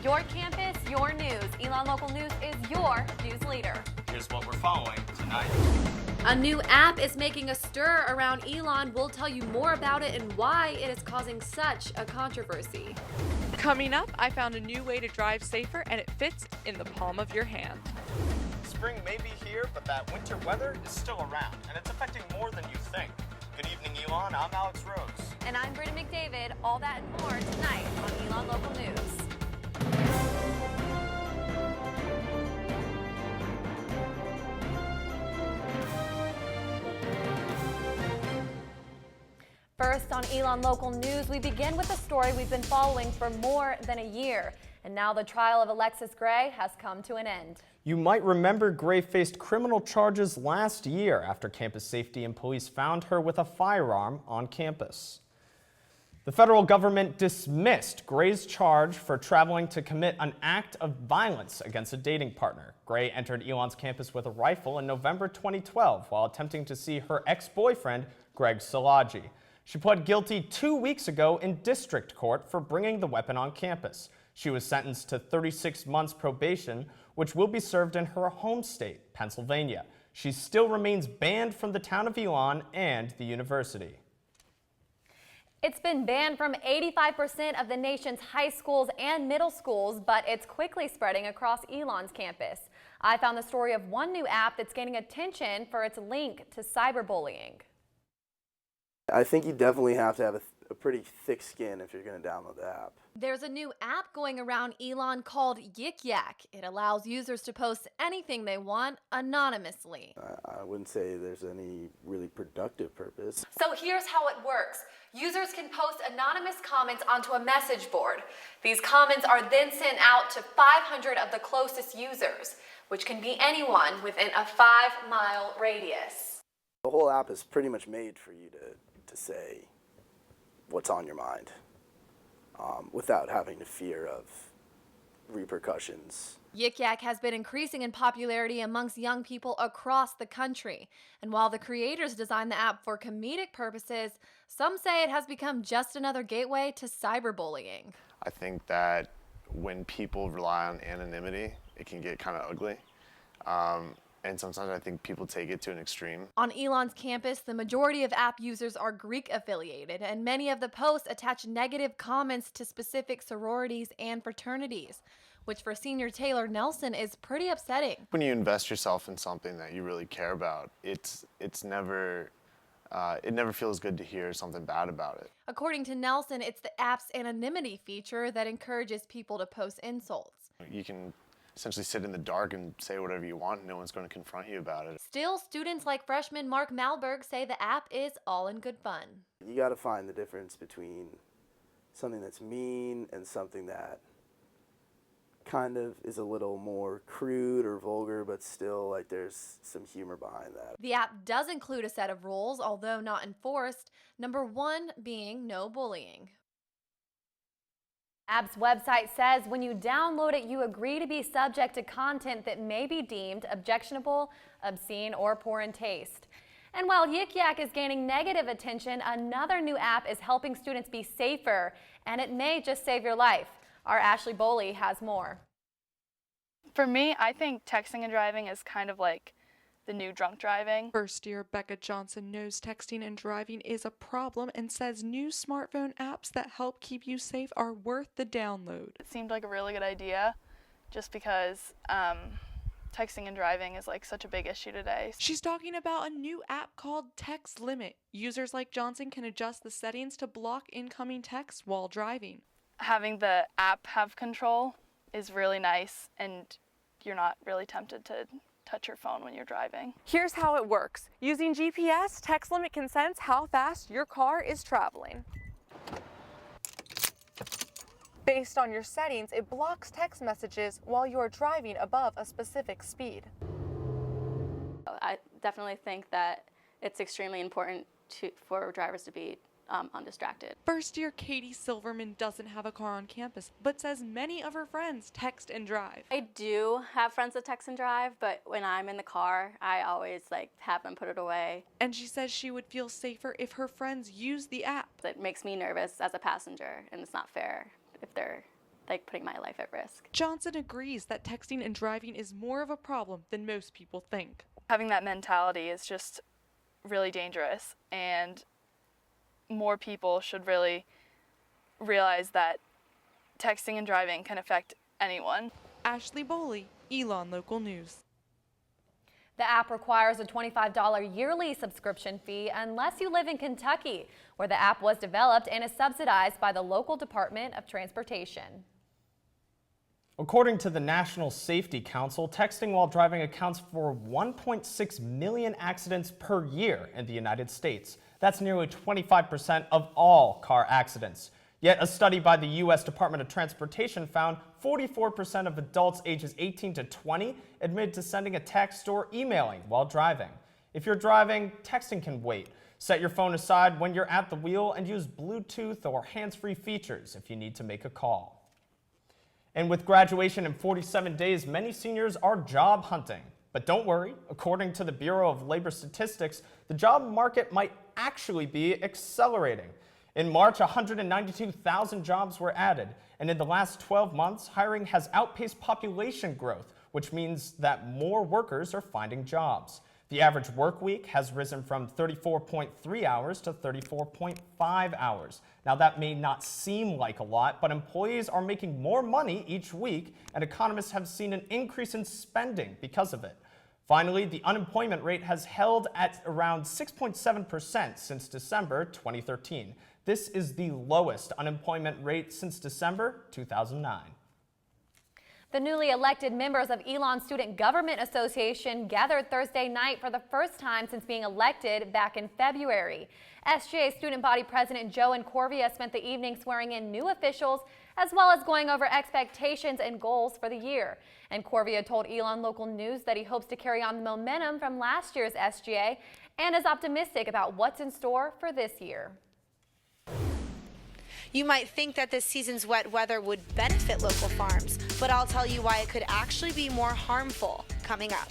Your campus, your news. Elon Local News is your news leader. Here's what we're following tonight. A new app is making a stir around Elon. We'll tell you more about it and why it is causing such a controversy. Coming up, I found a new way to drive safer and it fits in the palm of your hand. Spring may be here, but that winter weather is still around, and it's affecting more than you think. Good evening, Elon. I'm Alex Rose. And I'm Britta McDavid. All that and more tonight on Elon Local News. First on Elon Local News, we begin with a story we've been following for more than a year. And now the trial of Alexis Gray has come to an end. You might remember Gray faced criminal charges last year after campus safety and police found her with a firearm on campus. The federal government dismissed Gray's charge for traveling to commit an act of violence against a dating partner. Gray entered Elon's campus with a rifle in November 2012 while attempting to see her ex-boyfriend, Greg Szilagyi. She pled guilty 2 weeks ago in district court for bringing the weapon on campus. She was sentenced to 36 months probation, which will be served in her home state, Pennsylvania. She still remains banned from the town of Elon and the university. It's been banned from 85% of the nation's high schools and middle schools, but it's quickly spreading across Elon's campus. I found the story of one new app that's gaining attention for its link to cyberbullying. I think you definitely have to have a pretty thick skin if you're going to download the app. There's a new app going around Elon called Yik Yak. It allows users to post anything they want anonymously. I wouldn't say there's any really productive purpose. So here's how it works. Users can post anonymous comments onto a message board. These comments are then sent out to 500 of the closest users, which can be anyone within a 5-mile radius. The whole app is pretty much made for you to say what's on your mind without having to fear of repercussions. Yik Yak has been increasing in popularity amongst young people across the country. And while the creators designed the app for comedic purposes, some say it has become just another gateway to cyberbullying. I think that when people rely on anonymity, it can get kind of ugly. And sometimes I think people take it to an extreme. On Elon's campus, the majority of app users are Greek affiliated, and many of the posts attach negative comments to specific sororities and fraternities, which for senior Taylor Nelson is pretty upsetting. When you invest yourself in something that you really care about, it never feels good to hear something bad about it. According to Nelson, it's the app's anonymity feature that encourages people to post insults. You can essentially sit in the dark and say whatever you want, and no one's going to confront you about it. Still, students like freshman Mark Malberg say the app is all in good fun. You got to find the difference between something that's mean and something that kind of is a little more crude or vulgar, but still like there's some humor behind that. The app does include a set of rules, although not enforced. Number 1 being no bullying. App's website says when you download it, you agree to be subject to content that may be deemed objectionable, obscene, or poor in taste. And while Yik Yak is gaining negative attention, another new app is helping students be safer, and it may just save your life. Our Ashley Boley has more. For me, I think texting and driving is kind of like the new drunk driving. First year Becca Johnson knows texting and driving is a problem and says new smartphone apps that help keep you safe are worth the download. It seemed like a really good idea just because texting and driving is like such a big issue today. She's talking about a new app called Text Limit. Users like Johnson can adjust the settings to block incoming texts while driving. Having the app have control is really nice, and you're not really tempted to touch your phone when you're driving. Here's how it works. Using GPS, Text Limit can sense how fast your car is traveling. Based on your settings, it blocks text messages while you are driving above a specific speed. I definitely think that it's extremely important for drivers to be undistracted. First year Katie Silverman doesn't have a car on campus, but says many of her friends text and drive. I do have friends that text and drive, but when I'm in the car, I always have them put it away. And she says she would feel safer if her friends use the app. It makes me nervous as a passenger, and it's not fair if they're like putting my life at risk. Johnson agrees that texting and driving is more of a problem than most people think. Having that mentality is just really dangerous, and more people should really realize that texting and driving can affect anyone. Ashley Boley, Elon Local News. The app requires a $25 yearly subscription fee unless you live in Kentucky, where the app was developed and is subsidized by the local Department of Transportation. According to the National Safety Council, texting while driving accounts for 1.6 million accidents per year in the United States. That's nearly 25% of all car accidents. Yet a study by the U.S. Department of Transportation found 44% of adults ages 18 to 20 admitted to sending a text or emailing while driving. If you're driving, texting can wait. Set your phone aside when you're at the wheel and use Bluetooth or hands-free features if you need to make a call. And with graduation in 47 days, many seniors are job hunting. But don't worry, according to the Bureau of Labor Statistics, the job market might actually be accelerating. In March, 192,000 jobs were added, and in the last 12 months, hiring has outpaced population growth, which means that more workers are finding jobs. The average work week has risen from 34.3 hours to 34.5 hours. Now, that may not seem like a lot, but employees are making more money each week, and economists have seen an increase in spending because of it. Finally, the unemployment rate has held at around 6.7% since December 2013. This is the lowest unemployment rate since December 2009. The newly elected members of Elon Student Government Association gathered Thursday night for the first time since being elected back in February. SGA Student Body President Joe Corvia spent the evening swearing in new officials as well as going over expectations and goals for the year. And Corvia told Elon Local News that he hopes to carry on the momentum from last year's SGA and is optimistic about what's in store for this year. You might think that this season's wet weather would benefit local farms, but I'll tell you why it could actually be more harmful coming up.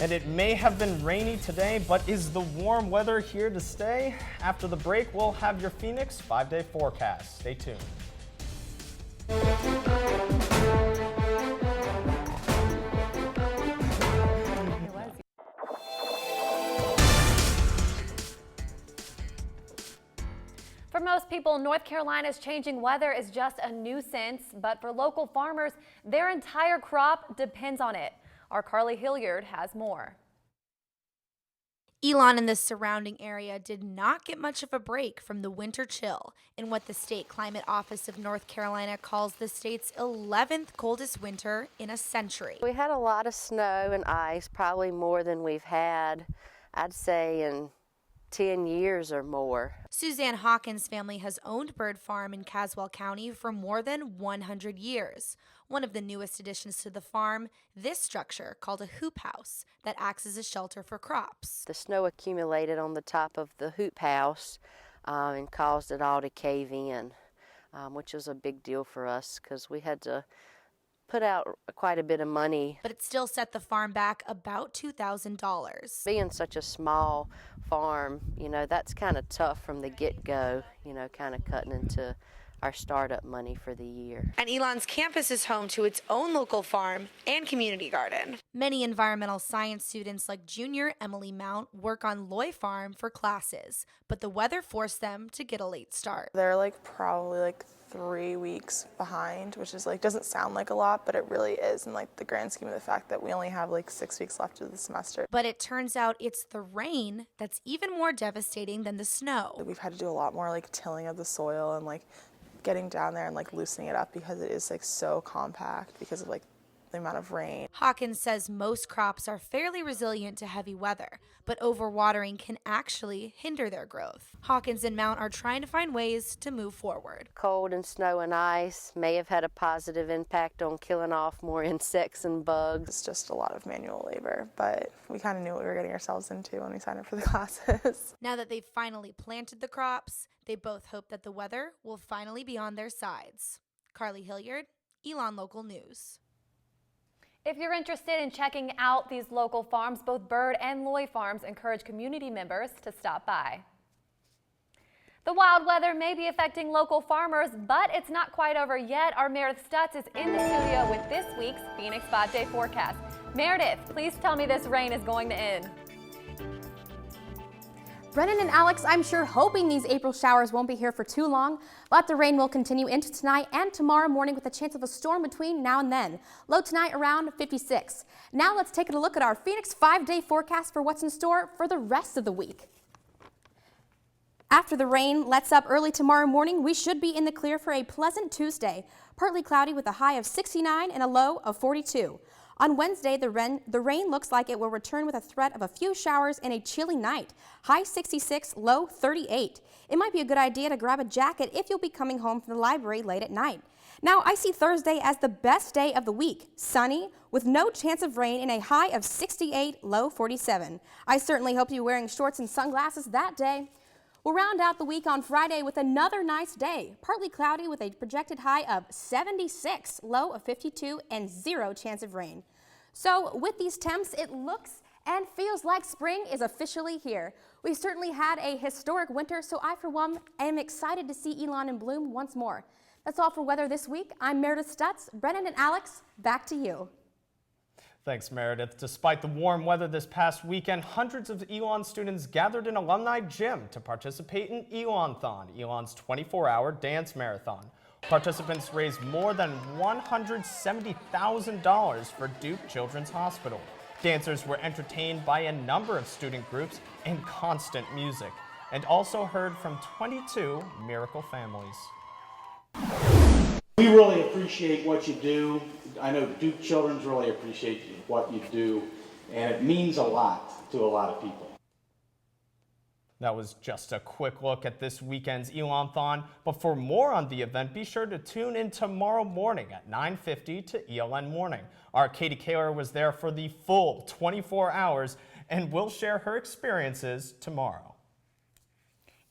And it may have been rainy today, but is the warm weather here to stay? After the break, we'll have your Phoenix 5-day forecast. Stay tuned. For most people, North Carolina's changing weather is just a nuisance, but for local farmers, their entire crop depends on it. Our Carly Hilliard has more. Elon and the surrounding area did not get much of a break from the winter chill in what the State Climate Office of North Carolina calls the state's 11th coldest winter in a century. We had a lot of snow and ice, probably more than we've had, I'd say, in 10 years or more. Suzanne Hawkins' family has owned Bird Farm in Caswell County for more than 100 years. One of the newest additions to the farm, this structure called a hoop house that acts as a shelter for crops. The snow accumulated on the top of the hoop house and caused it all to cave in, which was a big deal for us because we had to put out quite a bit of money. But it still set the farm back about $2,000. Being such a small farm, you know, that's kind of tough from the get-go, you know, kind of cutting into our startup money for the year. And Elon's campus is home to its own local farm and community garden. Many environmental science students like junior Emily Mount work on Loy Farm for classes, but the weather forced them to get a late start. They're probably 3 weeks behind, which is doesn't sound like a lot, but it really is in the grand scheme of the fact that we only have 6 weeks left of the semester. But it turns out it's the rain that's even more devastating than the snow. We've had to do a lot more tilling of the soil and getting down there and loosening it up because it is so compact because of the amount of rain. Hawkins says most crops are fairly resilient to heavy weather, but overwatering can actually hinder their growth. Hawkins and Mount are trying to find ways to move forward. Cold and snow and ice may have had a positive impact on killing off more insects and bugs. It's just a lot of manual labor, but we kind of knew what we were getting ourselves into when we signed up for the classes. Now that they've finally planted the crops, they both hope that the weather will finally be on their sides. Carly Hilliard, Elon Local News. If you're interested in checking out these local farms, both Bird and Loy Farms encourage community members to stop by. The wild weather may be affecting local farmers, but it's not quite over yet. Our Meredith Stutz is in the studio with this week's Phoenix 5-day forecast. Meredith, please tell me this rain is going to end. Brennan and Alex, I'm sure hoping these April showers won't be here for too long, but the rain will continue into tonight and tomorrow morning with a chance of a storm between now and then. Low tonight around 56. Now let's take a look at our Phoenix 5-day forecast for what's in store for the rest of the week. After the rain lets up early tomorrow morning, we should be in the clear for a pleasant Tuesday. Partly cloudy with a high of 69 and a low of 42. On Wednesday, the rain looks like it will return with a threat of a few showers and a chilly night. High 66, low 38. It might be a good idea to grab a jacket if you'll be coming home from the library late at night. Now, I see Thursday as the best day of the week. Sunny, with no chance of rain and a high of 68, low 47. I certainly hope you're wearing shorts and sunglasses that day. We'll round out the week on Friday with another nice day. Partly cloudy with a projected high of 76, low of 52, and 0 chance of rain. So with these temps, it looks and feels like spring is officially here. We certainly had a historic winter, so I, for one, am excited to see Elon in bloom once more. That's all for weather this week. I'm Meredith Stutz. Brennan and Alex, back to you. Thanks, Meredith. Despite the warm weather this past weekend, hundreds of Elon students gathered in Alumni Gym to participate in Elonthon, Elon's 24-hour dance marathon. Participants raised more than $170,000 for Duke Children's Hospital. Dancers were entertained by a number of student groups and constant music, and also heard from 22 miracle families. We really appreciate what you do. I know Duke Children's really appreciate what you do, and it means a lot to a lot of people. That was just a quick look at this weekend's Elonthon, but for more on the event, be sure to tune in tomorrow morning at 9:50 to ELN Morning. Our Katie Kaler was there for the full 24 hours and will share her experiences tomorrow.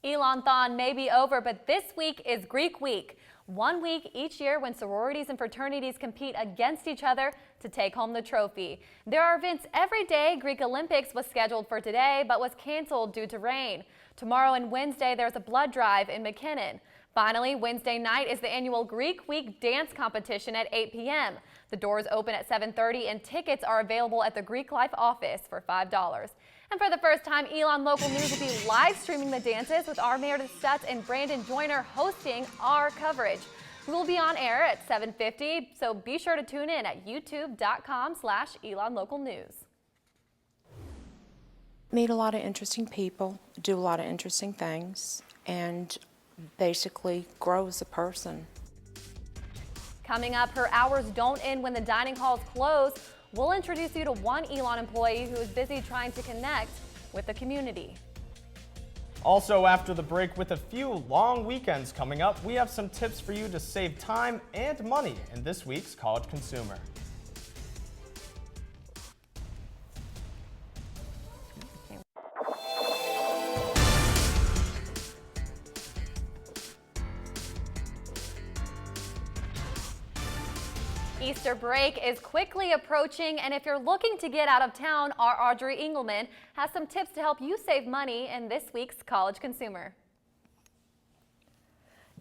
Elonthon may be over, but this week is Greek Week. 1 week each year when sororities and fraternities compete against each other to take home the trophy. There are events every day. Greek Olympics was scheduled for today but was canceled due to rain. Tomorrow and Wednesday there's a blood drive in McKinnon. Finally, Wednesday night is the annual Greek Week dance competition at 8 p.m. The doors open at 7:30 and tickets are available at the Greek Life office for $5. And for the first time, Elon Local News will be live streaming the dances with our Meredith Stutz and Brandon Joyner hosting our coverage. We will be on air at 7:50, so be sure to tune in at youtube.com/Elon Local News. Meet a lot of interesting people, do a lot of interesting things, and basically grow as a person. Coming up, her hours don't end when the dining halls close. We'll introduce you to one Elon employee who is busy trying to connect with the community. Also, after the break, with a few long weekends coming up, we have some tips for you to save time and money in this week's College Consumer. Easter break is quickly approaching, and if you're looking to get out of town, our Audrey Engelman has some tips to help you save money in this week's College Consumer.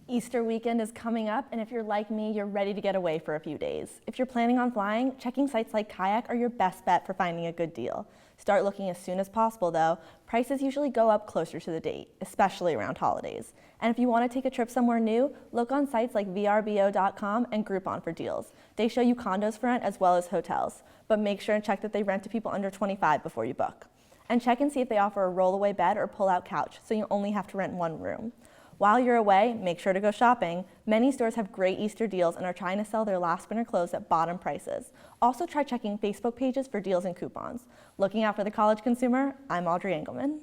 Easter weekend is coming up, and if you're like me, you're ready to get away for a few days. If you're planning on flying, checking sites like Kayak are your best bet for finding a good deal. Start looking as soon as possible, though. Prices usually go up closer to the date, especially around holidays. And if you want to take a trip somewhere new, look on sites like vrbo.com and Groupon for deals. They show you condos for rent as well as hotels, but make sure and check that they rent to people under 25 before you book. And check and see if they offer a rollaway bed or pull-out couch, so you only have to rent one room. While you're away, make sure to go shopping. Many stores have great Easter deals and are trying to sell their last winter clothes at bottom prices. Also try checking Facebook pages for deals and coupons. Looking out for the College Consumer, I'm Audrey Engelman.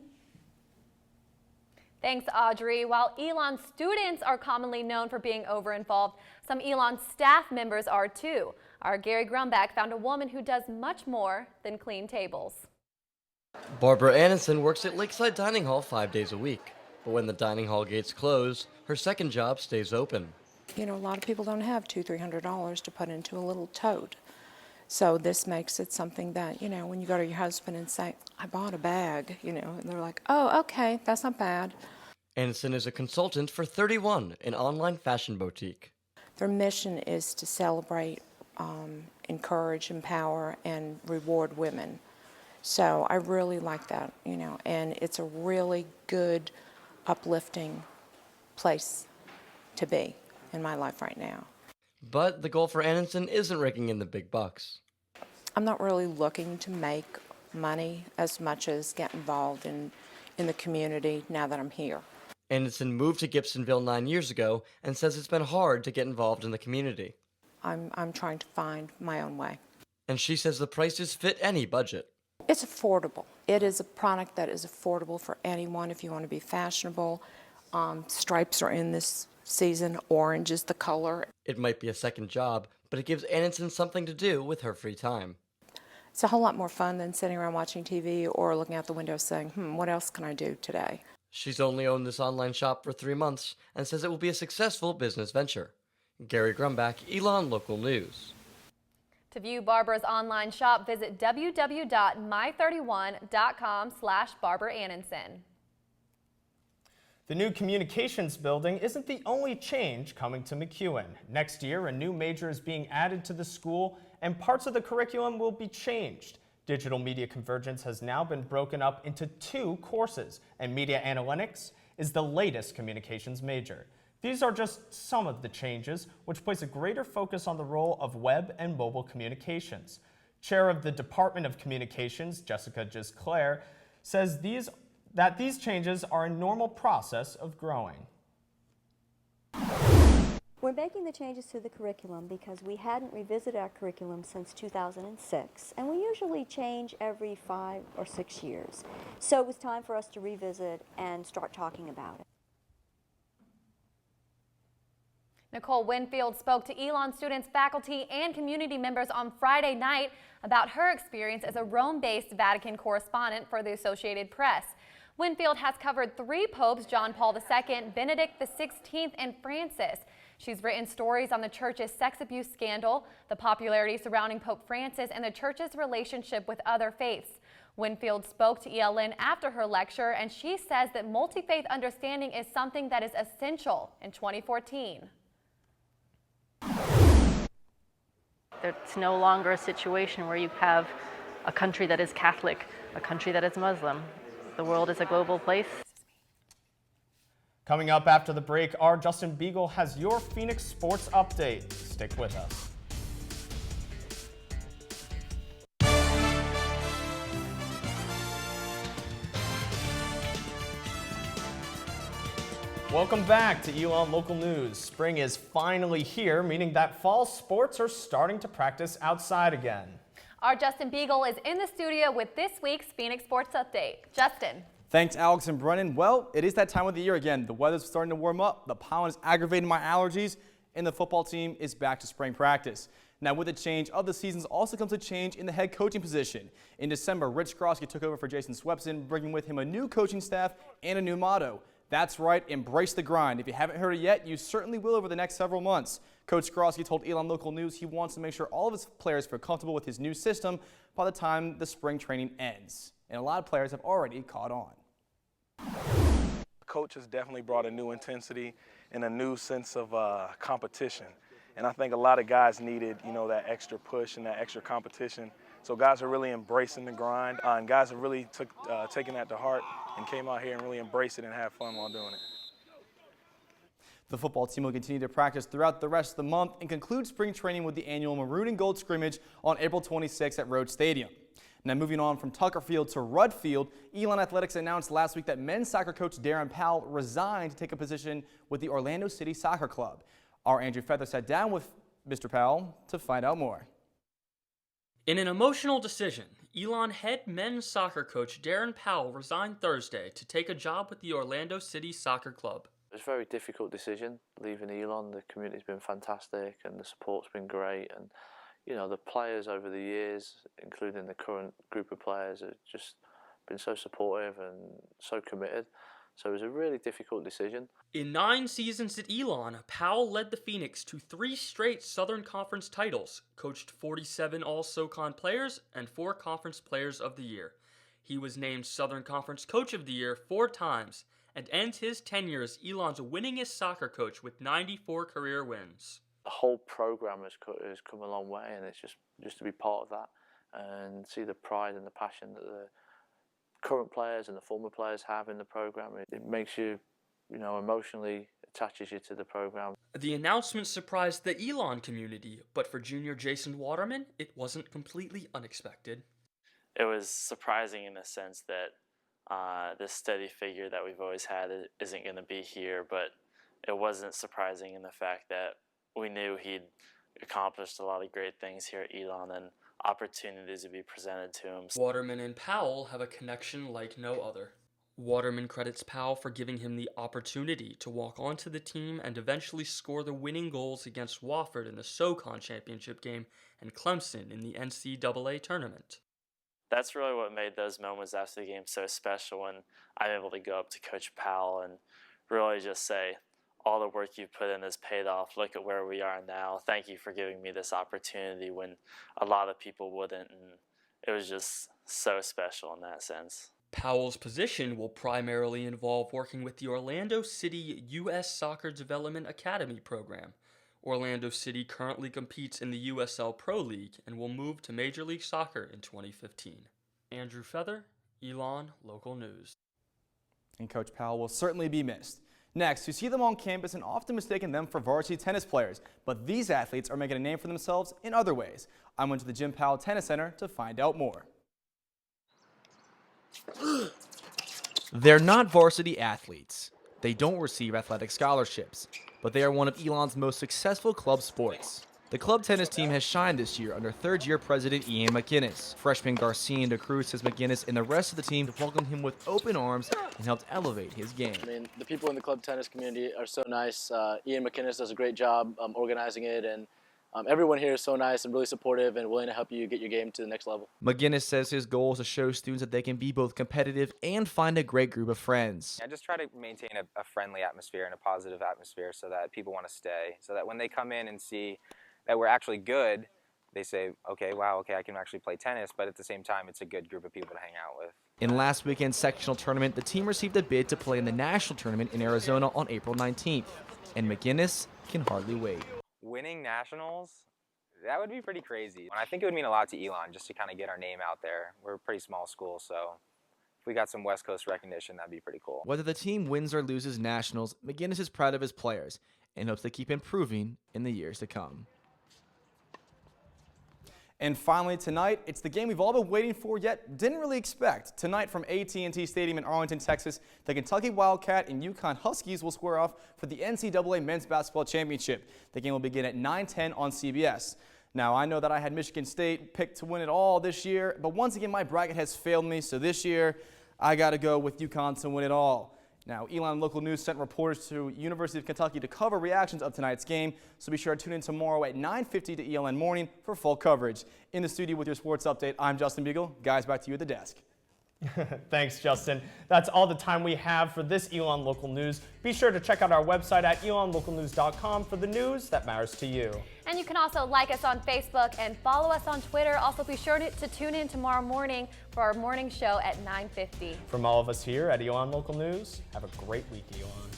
Thanks, Audrey. While Elon students are commonly known for being over-involved, some Elon staff members are too. Our Gary Grumback found a woman who does much more than clean tables. Barbara Anderson works at Lakeside Dining Hall 5 days a week. But when the dining hall gates close, her second job stays open. You know, a lot of people don't have $200-300 to put into a little tote. So this makes it something that, you know, when you go to your husband and say, I bought a bag, you know, and they're like, oh, okay, that's not bad. Anderson is a consultant for 31, an online fashion boutique. Their mission is to celebrate, encourage, empower, and reward women. So I really like that, and it's a really good, uplifting place to be in my life right now. But the goal for Anderson isn't raking in the big bucks. I'm not really looking to make money as much as get involved in the community now that I'm here. Anderson moved to Gibsonville 9 years ago and says it's been hard to get involved in the community. I'm trying to find my own way. And she says the prices fit any budget. It's affordable. It is a product that is affordable for anyone if you want to be fashionable. Stripes are in this season. Orange is the color. It might be a second job, but it gives Anderson something to do with her free time. It's a whole lot more fun than sitting around watching TV or looking out the window saying, what else can I do today? She's only owned this online shop for 3 months and says it will be a successful business venture. Gary Grumbach, Elon Local News. To view Barbara's online shop, visit www.my31.com/Barbara Annenson. The new communications building isn't the only change coming to McEwen. Next year, a new major is being added to the school, and parts of the curriculum will be changed. Digital media convergence has now been broken up into 2 courses, and media analytics is the latest communications major. These are just some of the changes, which place a greater focus on the role of web and mobile communications. Chair of the Department of Communications, Jessica Gisclair, says these changes are a normal process of growing. We're making the changes to the curriculum because we hadn't revisited our curriculum since 2006, and we usually change every 5 or 6 years. So it was time for us to revisit and start talking about it. Nicole Winfield spoke to Elon students, faculty, and community members on Friday night about her experience as a Rome-based Vatican correspondent for the Associated Press. Winfield has covered 3 popes, John Paul II, Benedict XVI, and Francis. She's written stories on the church's sex abuse scandal, the popularity surrounding Pope Francis, and the church's relationship with other faiths. Winfield spoke to ELN after her lecture, and she says that multi-faith understanding is something that is essential in 2014. It's no longer a situation where you have a country that is Catholic, a country that is Muslim. The world is a global place. Coming up after the break, our Justin Beagle has your Phoenix sports update. Stick with us. Welcome back to Elon Local News. Spring is finally here, meaning that fall sports are starting to practice outside again. Our Justin Beagle is in the studio with this week's Phoenix Sports Update. Justin. Thanks, Alex and Brennan. Well, it is that time of the year again. The weather's starting to warm up, the pollen is aggravating my allergies, and the football team is back to spring practice. Now, with the change of the seasons also comes a change in the head coaching position. In December, Rich Krosky took over for Jason Swepson, bringing with him a new coaching staff and a new motto. That's right, embrace the grind. If you haven't heard it yet, you certainly will over the next several months. Coach Krosky told Elon Local News he wants to make sure all of his players feel comfortable with his new system by the time the spring training ends. And a lot of players have already caught on. Coach has definitely brought a new intensity and a new sense of competition. And I think a lot of guys needed, that extra push and that extra competition. So guys are really embracing the grind, and guys have really taken that to heart and came out here and really embraced it and had fun while doing it. The football team will continue to practice throughout the rest of the month and conclude spring training with the annual Maroon and Gold scrimmage on April 26 at Rhodes Stadium. Now moving on from Tucker Field to Rudd Field, Elon Athletics announced last week that men's soccer coach Darren Powell resigned to take a position with the Orlando City Soccer Club. Our Andrew Feather sat down with Mr. Powell to find out more. In an emotional decision, Elon head men's soccer coach Darren Powell resigned Thursday to take a job with the Orlando City Soccer Club. It was a very difficult decision leaving Elon. The community's been fantastic and the support's been great, and the players over the years, including the current group of players, have just been so supportive and so committed. So it was a really difficult decision. In 9 seasons at Elon, Powell led the Phoenix to 3 straight Southern Conference titles, coached 47 All-SoCon players, and 4 Conference Players of the Year. He was named Southern Conference Coach of the Year 4 times, and ends his tenure as Elon's winningest soccer coach with 94 career wins. The whole program has come a long way, and it's just to be part of that and see the pride and the passion that the current players and the former players have in the program. It makes you, emotionally attaches you to the program. The announcement surprised the Elon community, but for junior Jason Waterman, it wasn't completely unexpected. It was surprising in the sense that this steady figure that we've always had isn't going to be here, but it wasn't surprising in the fact that we knew he'd accomplished a lot of great things here at Elon and opportunities would be presented to him. Waterman and Powell have a connection like no other. Waterman credits Powell for giving him the opportunity to walk onto the team and eventually score the winning goals against Wofford in the SoCon Championship game and Clemson in the NCAA tournament. That's really what made those moments after the game so special, when I'm able to go up to Coach Powell and really just say, all the work you've put in has paid off. Look at where we are now. Thank you for giving me this opportunity when a lot of people wouldn't. And it was just so special in that sense. Powell's position will primarily involve working with the Orlando City U.S. Soccer Development Academy program. Orlando City currently competes in the USL Pro League and will move to Major League Soccer in 2015. Andrew Feather, Elon Local News. And Coach Powell will certainly be missed. Next, you see them on campus and often mistaken them for varsity tennis players, but these athletes are making a name for themselves in other ways. I went to the Jim Powell Tennis Center to find out more. They're not varsity athletes. They don't receive athletic scholarships, but they are one of Elon's most successful club sports. The club tennis team has shined this year under third-year president Ian McGinnis. Freshman Garcia de Cruz says McGinnis and the rest of the team welcomed him with open arms and helped elevate his game. I mean, the people in the club tennis community are so nice. Ian McGinnis does a great job organizing it, and everyone here is so nice and really supportive and willing to help you get your game to the next level. McGinnis says his goal is to show students that they can be both competitive and find a great group of friends. I just try to maintain a friendly atmosphere and a positive atmosphere so that people want to stay, so that when they come in and see that we're actually good, they say, okay, wow, okay, I can actually play tennis, but at the same time, it's a good group of people to hang out with. In last weekend's sectional tournament, the team received a bid to play in the national tournament in Arizona on April 19th, and McGinnis can hardly wait. Winning nationals, that would be pretty crazy. And I think it would mean a lot to Elon just to kind of get our name out there. We're a pretty small school, so if we got some West Coast recognition, that'd be pretty cool. Whether the team wins or loses nationals, McGinnis is proud of his players and hopes to keep improving in the years to come. And finally tonight, it's the game we've all been waiting for yet didn't really expect. Tonight from AT&T Stadium in Arlington, Texas, the Kentucky Wildcat and UConn Huskies will square off for the NCAA Men's Basketball Championship. The game will begin at 9:10 on CBS. Now, I know that I had Michigan State picked to win it all this year, but once again, my bracket has failed me, so this year, I got to go with UConn to win it all. Now, Elon Local News sent reporters to University of Kentucky to cover reactions of tonight's game, so be sure to tune in tomorrow at 9:50 to ELN Morning for full coverage. In the studio with your sports update, I'm Justin Beagle. Guys, back to you at the desk. Thanks, Justin. That's all the time we have for this Elon Local News. Be sure to check out our website at elonlocalnews.com for the news that matters to you. And you can also like us on Facebook and follow us on Twitter. Also, be sure to tune in tomorrow morning for our morning show at 9:50. From all of us here at Elon Local News, have a great week, Elon.